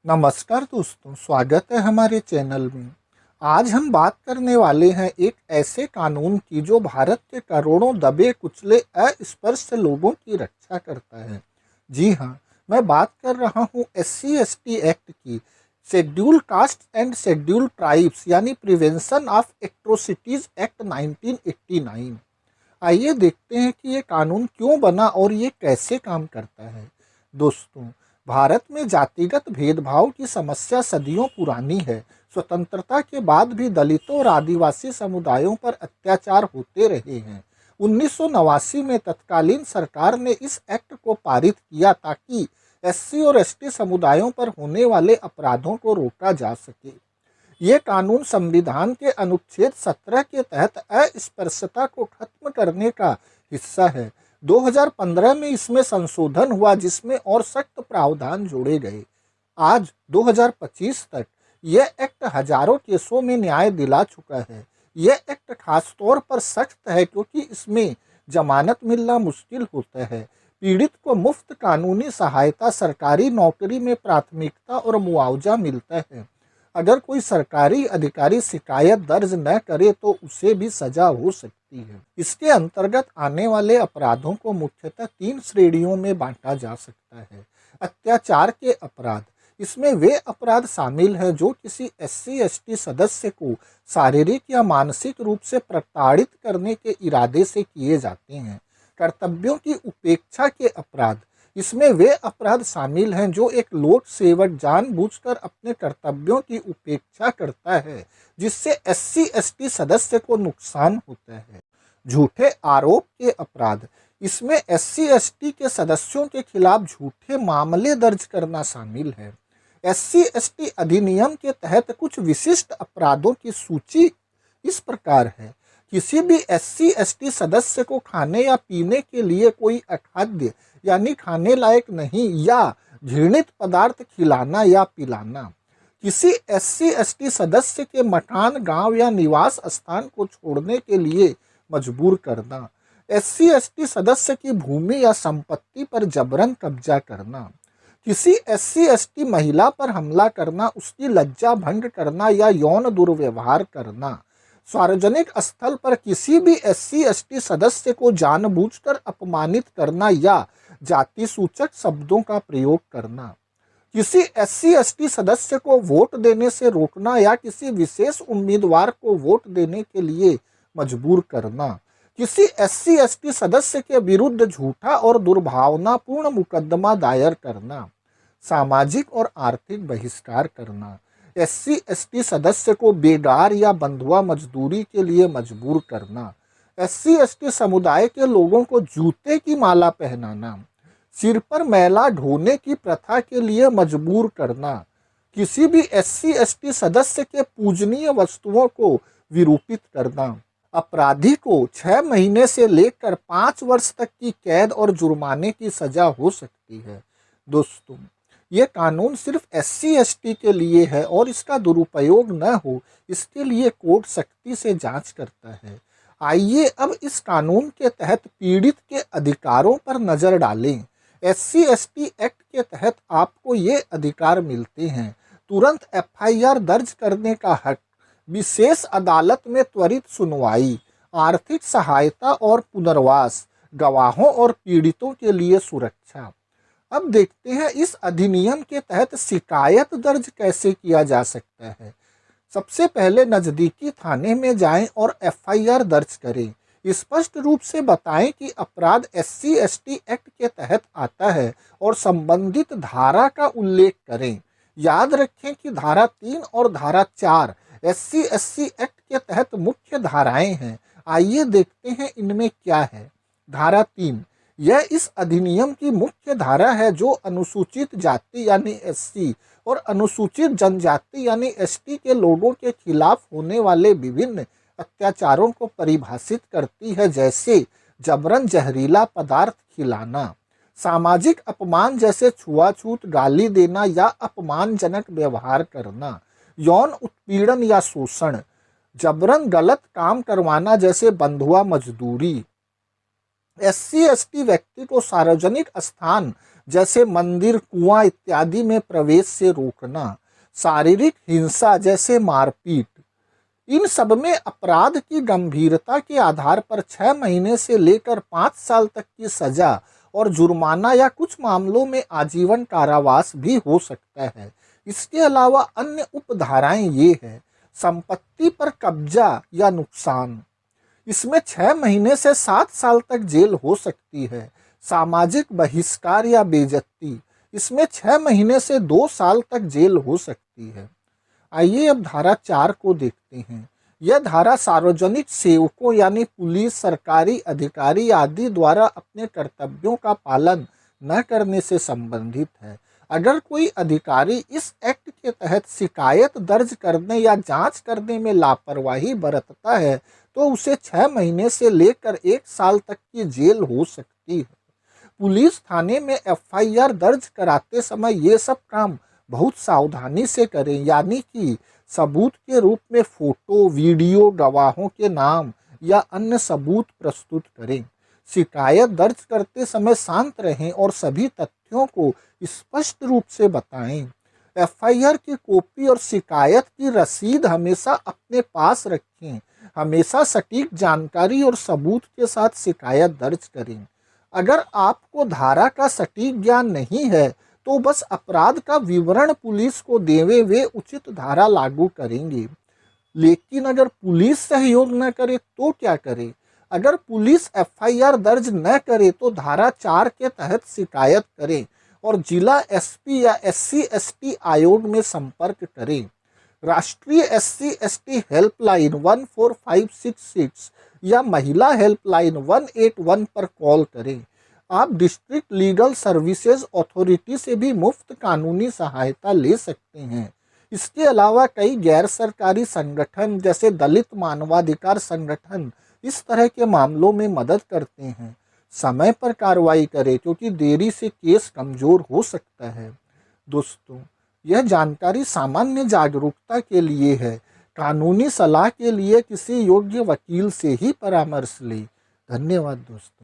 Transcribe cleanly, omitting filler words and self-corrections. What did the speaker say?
नमस्कार दोस्तों, स्वागत है हमारे चैनल में। आज हम बात करने वाले हैं एक ऐसे कानून की जो भारत के करोड़ों दबे कुचले अस्पृश्य लोगों की रक्षा करता है। जी हाँ, मैं बात कर रहा हूँ एससी एसटी एक्ट की, schedule caste and schedule tribes यानी प्रिवेंशन ऑफ एट्रोसिटीज एक्ट 1989। आइए देखते हैं कि ये कानून क्यों बना और ये कैसे काम करता है। दोस्तों, भारत में जातिगत भेदभाव की समस्या सदियों पुरानी है। स्वतंत्रता के बाद भी दलितों और आदिवासी समुदायों पर अत्याचार होते रहे हैं। 1989 में तत्कालीन सरकार ने इस एक्ट को पारित किया ताकि एससी और एसटी समुदायों पर होने वाले अपराधों को रोका जा सके। ये कानून संविधान के अनुच्छेद 17 के तहत अस्पृश्यता को खत्म करने का हिस्सा है। 2015 में इसमें संशोधन हुआ जिसमें और सख्त प्रावधान जोड़े गए। आज 2025 तक यह एक्ट हजारों केसों में न्याय दिला चुका है। यह एक्ट खास तौर पर सख्त है क्योंकि इसमें जमानत मिलना मुश्किल होता है। पीड़ित को मुफ्त कानूनी सहायता, सरकारी नौकरी में प्राथमिकता और मुआवजा मिलता है। अगर कोई सरकारी अधिकारी शिकायत दर्ज न करे तो उसे भी सजा हो सकती है। इसके अंतर्गत आने वाले अपराधों को मुख्यतः 3 श्रेणियों में बांटा जा सकता है। अत्याचार के अपराध, इसमें वे अपराध शामिल हैं जो किसी एससी एसटी सदस्य को शारीरिक या मानसिक रूप से प्रताड़ित करने के इरादे से किए जाते हैं। कर्तव्यों की उपेक्षा के अपराध, इसमें वे अपराध शामिल हैं जो एक लोक सेवक जानबूझकर अपने कर्तव्यों की उपेक्षा करता है जिससे एससी एसटी सदस्य को नुकसान होता है। झूठे आरोप के अपराध, इसमें एससी एसटी के सदस्यों के खिलाफ झूठे मामले दर्ज करना शामिल है। एससी एसटी अधिनियम के तहत कुछ विशिष्ट अपराधों की सूची इस प्रकार है। किसी भी एससी एसटी सदस्य को खाने या पीने के लिए कोई अखाद्य यानी खाने लायक नहीं या घृणित पदार्थ खिलाना या पिलाना। किसी एससी एसटी सदस्य के मकान, गांव या निवास स्थान को छोड़ने के लिए मजबूर करना। एससी एसटी सदस्य की भूमि या संपत्ति पर जबरन कब्जा करना। किसी एससी एसटी महिला पर हमला करना, उसकी लज्जा भंग करना या यौन दुर्व्यवहार करना। सार्वजनिक स्थल पर किसी भी एससी एसटी सदस्य को जानबूझकर अपमानित करना या जाति सूचक शब्दों का प्रयोग करना। किसी एससी एसटी सदस्य को वोट देने से रोकना या किसी विशेष उम्मीदवार को वोट देने के लिए मजबूर करना। किसी एससी एसटी सदस्य के विरुद्ध झूठा और दुर्भावनापूर्ण मुकदमा दायर करना। सामाजिक और आर्थिक बहिष्कार करना। एससी एसटी सदस्य को बेगार या बंधुआ मजदूरी के लिए मजबूर करना। एससी एसटी समुदाय के लोगों को जूते की माला पहनाना। सिर पर मैला ढोने की प्रथा के लिए मजबूर करना। किसी भी एससी एसटी सदस्य के पूजनीय वस्तुओं को विरूपित करना। अपराधी को 6 महीने से लेकर 5 वर्ष तक की कैद और जुर्माने की सजा हो सकती है। दोस्तों, ये कानून सिर्फ एससी एसटी के लिए है और इसका दुरुपयोग न हो इसके लिए कोर्ट सख्ती से जांच करता है। आइए अब इस कानून के तहत पीड़ित के अधिकारों पर नजर डालें। एससी एसटी एक्ट के तहत आपको ये अधिकार मिलते हैं: तुरंत एफआईआर दर्ज करने का हक, विशेष अदालत में त्वरित सुनवाई, आर्थिक सहायता और पुनर्वास, गवाहों और पीड़ितों के लिए सुरक्षा। अब देखते हैं इस अधिनियम के तहत शिकायत दर्ज कैसे किया जा सकता है। सबसे पहले नज़दीकी थाने में जाएं और एफआईआर दर्ज करें। स्पष्ट रूप से बताएं कि अपराध एससी एसटी एक्ट के तहत आता है और संबंधित धारा का उल्लेख करें। याद रखें कि धारा 3 और धारा 4 एससी एससी एक्ट के तहत मुख्य धाराएं हैं। आइए देखते हैं इनमें क्या है। धारा 3, यह इस अधिनियम की मुख्य धारा है जो अनुसूचित जाति यानी एससी और अनुसूचित जनजाति यानी एसटी के लोगों के खिलाफ होने वाले विभिन्न अत्याचारों को परिभाषित करती है, जैसे जबरन जहरीला पदार्थ खिलाना, सामाजिक अपमान जैसे छुआछूत, गाली देना या अपमानजनक व्यवहार करना, यौन उत्पीड़न या शोषण, जबरन गलत काम करवाना जैसे बंधुआ मजदूरी। एससी एसटी व्यक्ति को सार्वजनिक स्थान, जैसे मंदिर, कुआं इत्यादि में प्रवेश से रोकना, शारीरिक हिंसा जैसे मारपीट, इन सब में अपराध की गंभीरता के आधार पर 6 महीने से लेकर 5 साल तक की सजा और जुर्माना या कुछ मामलों में आजीवन कारावास भी हो सकता है। इसके अलावा अन्य उपधाराएं ये है, संपत्ति पर कब्जा या नुकसान, इसमें 6 महीने से 7 साल तक जेल हो सकती है। सामाजिक बहिष्कार या बेइज्जती, इसमें 6 महीने से 2 साल तक जेल हो सकती है। आइए अब धारा 4 को देखते हैं। यह धारा सार्वजनिक सेवकों यानी पुलिस, सरकारी अधिकारी आदि द्वारा अपने कर्तव्यों का पालन न करने से संबंधित है। अगर कोई अधिकारी इस एक्ट के तहत शिकायत दर्ज करने या जांच करने में लापरवाही बरतता है तो उसे 6 महीने से लेकर 1 साल तक की जेल हो सकती है। पुलिस थाने में एफआईआर दर्ज कराते समय ये सब काम बहुत सावधानी से करें, यानी कि सबूत के रूप में फोटो, वीडियो, गवाहों के नाम या अन्य सबूत प्रस्तुत करें। शिकायत दर्ज करते समय शांत रहें और सभी तथ्यों को स्पष्ट रूप से बताएं। एफआईआर की कॉपी और शिकायत की रसीद हमेशा अपने पास रखें। हमेशा सटीक जानकारी और सबूत के साथ शिकायत दर्ज करें। अगर आपको धारा का सटीक ज्ञान नहीं है तो बस अपराध का विवरण पुलिस को देवे, वे उचित धारा लागू करेंगे। लेकिन अगर पुलिस सहयोग न करे तो क्या करे? अगर पुलिस एफआईआर दर्ज न करे तो धारा 4 के तहत शिकायत करें और जिला एसपी या SC/ST आयोग में संपर्क करें। राष्ट्रीय SC/ST हेल्पलाइन 14566 या महिला हेल्पलाइन 181 पर कॉल करें। आप डिस्ट्रिक्ट लीगल सर्विसेज अथॉरिटी से भी मुफ्त कानूनी सहायता ले सकते हैं। इसके अलावा कई गैर सरकारी संगठन जैसे दलित मानवाधिकार संगठन इस तरह के मामलों में मदद करते हैं। समय पर कार्रवाई करें क्योंकि देरी से केस कमजोर हो सकता है। दोस्तों, यह जानकारी सामान्य जागरूकता के लिए है। कानूनी सलाह के लिए किसी योग्य वकील से ही परामर्श लें। धन्यवाद दोस्तों।